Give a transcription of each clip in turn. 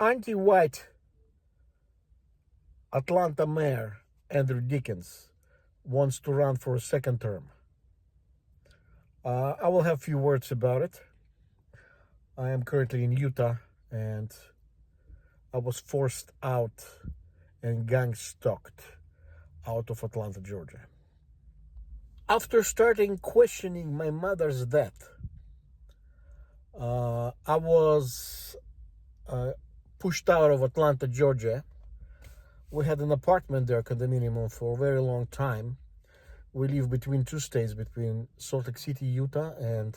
Anti-white Atlanta mayor Andrew Dickens wants to run for a second term. I will have a few words about it. I am currently in Utah and I was forced out and gang-stalked out of Atlanta, Georgia. After starting questioning my mother's death, I was pushed out of Atlanta, Georgia. We had an apartment there, condominium, for a very long time. We live between two states, between Salt Lake City, Utah, and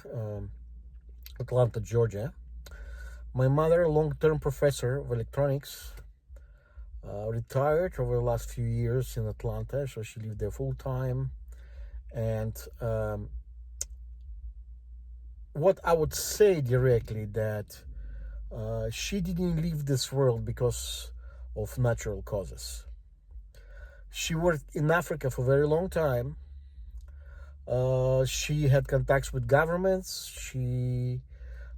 Atlanta, Georgia. My mother, long-term professor of electronics, retired over the last few years in Atlanta, so she lived there full-time. And what I would say directly that she didn't leave this world because of natural causes. She worked in Africa for a very long time. She had contacts with governments. She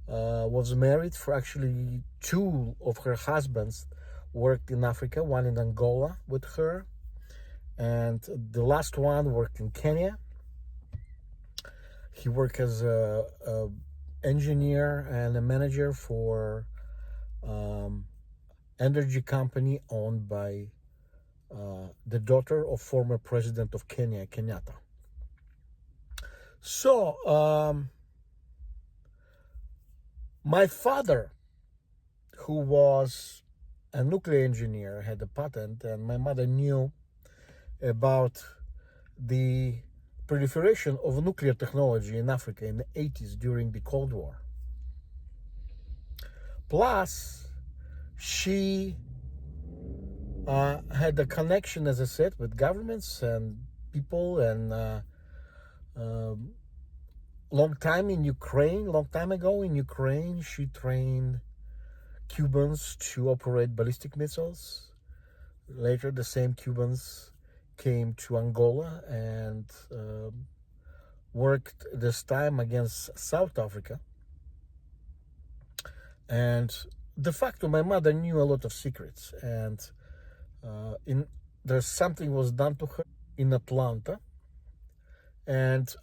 was married for actually two of her husbands worked in Africa, one in Angola with her, and the last one worked in Kenya. He worked as a engineer and a manager for energy company owned by the daughter of former president of Kenya, Kenyatta. So my father, who was a nuclear engineer, had a patent, and my mother knew about the proliferation of nuclear technology in Africa in the 80s during the Cold War. Plus, she had a connection, as I said, with governments and people, and long time ago in Ukraine, she trained Cubans to operate ballistic missiles. Later, the same Cubans came to Angola and worked this time against South Africa. And de facto, my mother knew a lot of secrets, and there's something was done to her in Atlanta, and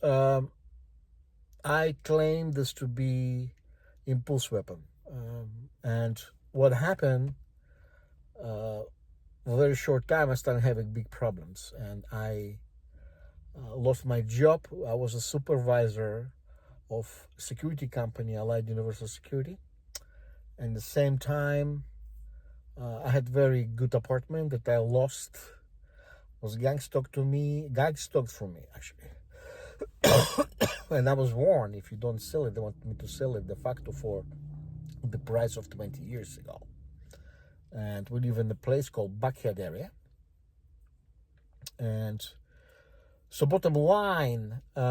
I claim this to be impulse weapon. And what happened? A very short time, I started having big problems, and I lost my job. I was a supervisor of security company, Allied Universal Security. And at the same time, I had very good apartment that I lost. Was gangstalked from me actually. And I was warned, if you don't sell it, they want me to sell it de facto for the price of 20 years ago. And we live in a place called Buckhead area. And so bottom line, we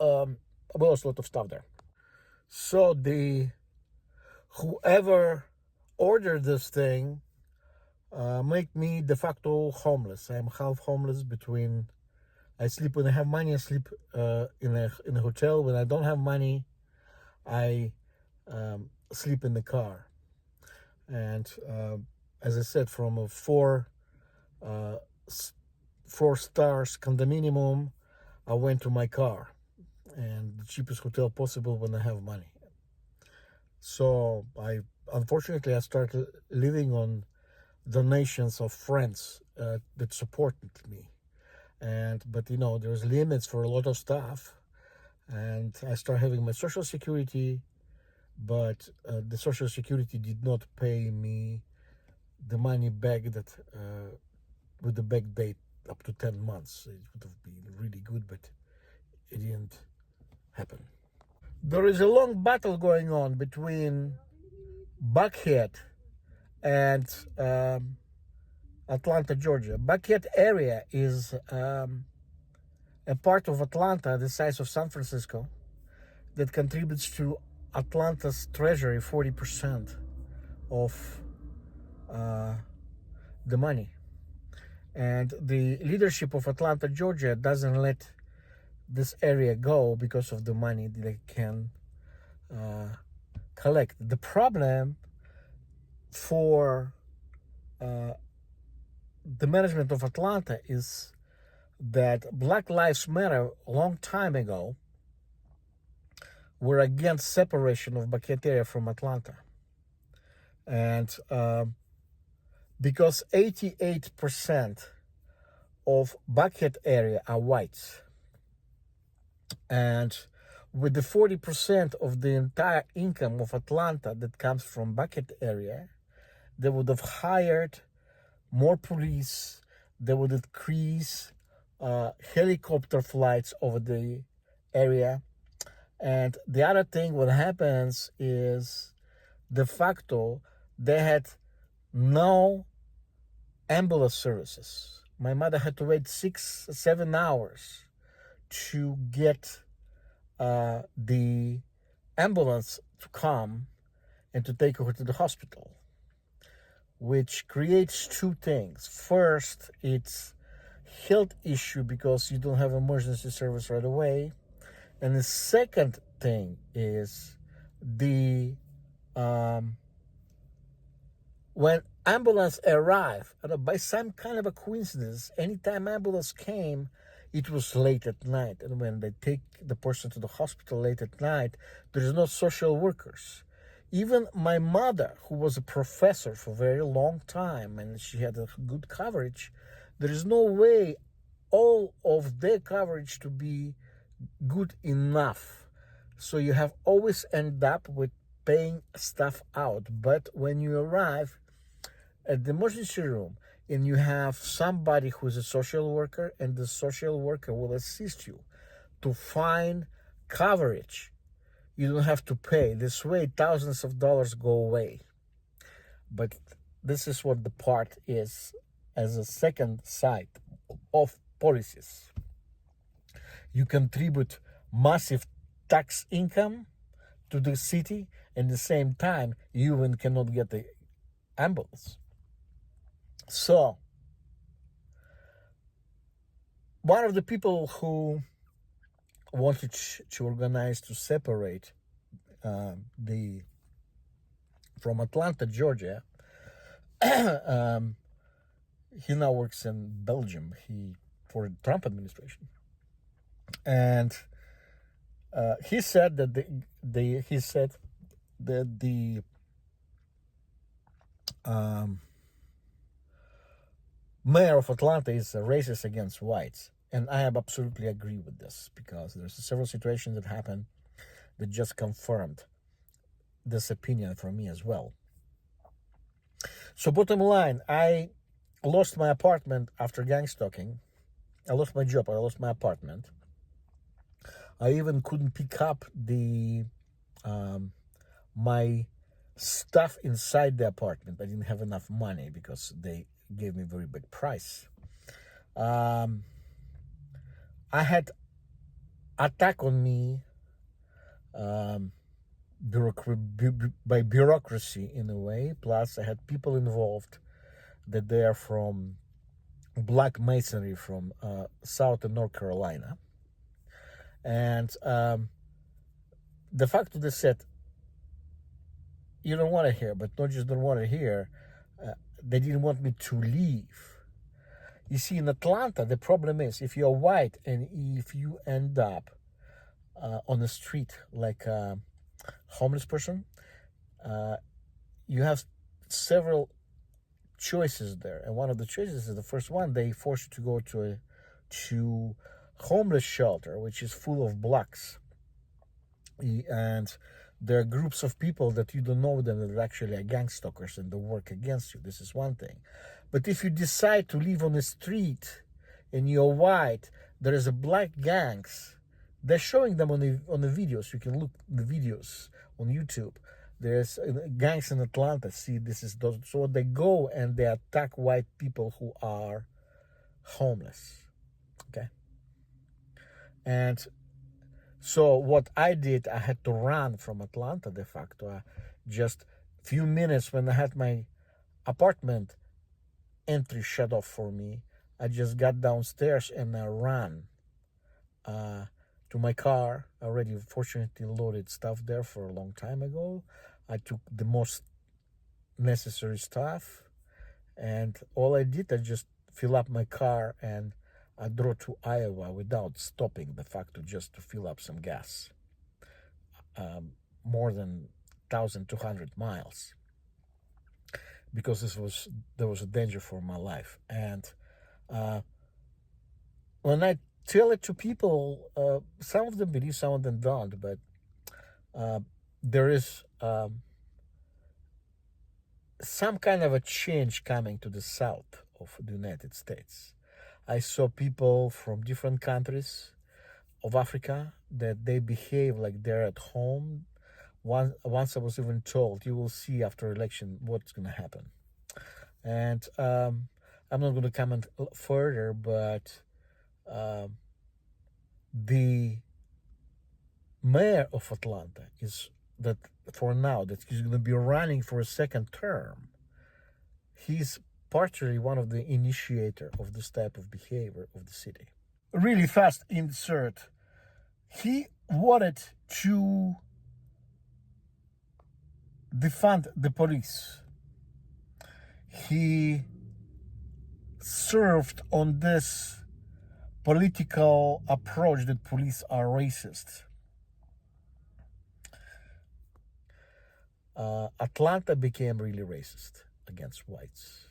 lost a lot of stuff there. So whoever ordered this thing make me de facto homeless. I'm half homeless. Between I sleep when I have money, I sleep in a hotel. When I don't have money, I sleep in the car. And as I said, from a four stars condominium, I went to my car, and the cheapest hotel possible when I have money. So unfortunately I started living on donations of friends that supported me, but there's limits for a lot of stuff, and I started having my social security, but the social security did not pay me the money back that with the back date up to 10 months. It would have been really good, but it didn't happen. There is a long battle going on between Buckhead and Atlanta, Georgia. Buckhead area is a part of Atlanta the size of San Francisco that contributes to Atlanta's treasury 40% of the money. And the leadership of Atlanta, Georgia doesn't let this area go because of the money they can collect. The problem for the management of Atlanta is that Black Lives Matter a long time ago were against separation of Buckhead area from Atlanta. And because 88% of Buckhead area are whites, and with the 40% of the entire income of Atlanta that comes from Buckhead area, they would have hired more police. They would increase helicopter flights over the area. And the other thing, what happens is de facto they had no ambulance services. My mother had to wait 6-7 hours to get the ambulance to come and to take her to the hospital, which creates two things. First, it's health issue because you don't have emergency service right away. And the second thing is the when ambulance arrived, by some kind of a coincidence, anytime ambulance came, it was late at night. And when they take the person to the hospital late at night, there's no social workers. Even my mother, who was a professor for a very long time and she had a good coverage, there is no way all of their coverage to be good enough. So you have always end up with paying stuff out. But when you arrive at the emergency room and you have somebody who's a social worker, and the social worker will assist you to find coverage, you don't have to pay. This way, thousands of dollars go away. But this is what the part is as a second side of policies. You contribute massive tax income to the city, and at the same time, you even cannot get the ambulance. So, one of the people who wanted to organize to separate from Atlanta, Georgia, he now works in Belgium. For the Trump administration, and he said that the mayor of Atlanta is racist against whites, and I have absolutely agree with this because there's several situations that happened that just confirmed this opinion from me as well. So bottom line, I lost my apartment after gangstalking. I lost my job. I lost my apartment. I even couldn't pick up my stuff inside the apartment. I didn't have enough money because they gave me a very big price. I had attack on me by bureaucracy in a way. Plus, I had people involved that they are from black masonry from South and North Carolina. And the fact that they said, you don't want to hear, but not just don't want to hear, they didn't want me to leave. You see, in Atlanta, the problem is if you're white and if you end up on the street like a homeless person, you have several choices there. And one of the choices is the first one, they force you to go to homeless shelter, which is full of blacks. And there are groups of people that you don't know them that actually are gangstalkers and they work against you. This is one thing. But if you decide to live on the street and you're white, there is a black gangs. They're showing them on the videos. You can look the videos on YouTube. There's gangs in Atlanta. See, this is those. So they go and they attack white people who are homeless. Okay. And so what I did, I had to run from Atlanta de facto. Just a few minutes when I had my apartment entry shut off for me, I just got downstairs and I ran to my car. I already fortunately loaded stuff there for a long time ago. I took the most necessary stuff, and all I did, I just fill up my car and I drove to Iowa without stopping the fact just to fill up some gas. More than 1,200 miles, because there was a danger for my life. And when I tell it to people, some of them believe, some of them don't, but there is some kind of a change coming to the south of the United States. I saw people from different countries of Africa that they behave like they're at home. Once I was even told, you will see after election what's going to happen. And I'm not going to comment further, but the mayor of Atlanta is that for now that he's going to be running for a second term. He's partially one of the initiator of this type of behavior of the city. Really fast insert. He wanted to defund the police. He served on this political approach that police are racist. Atlanta became really racist against whites.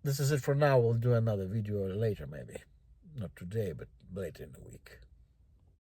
This is it for now. We'll do another video later, maybe. Not today, but later in the week.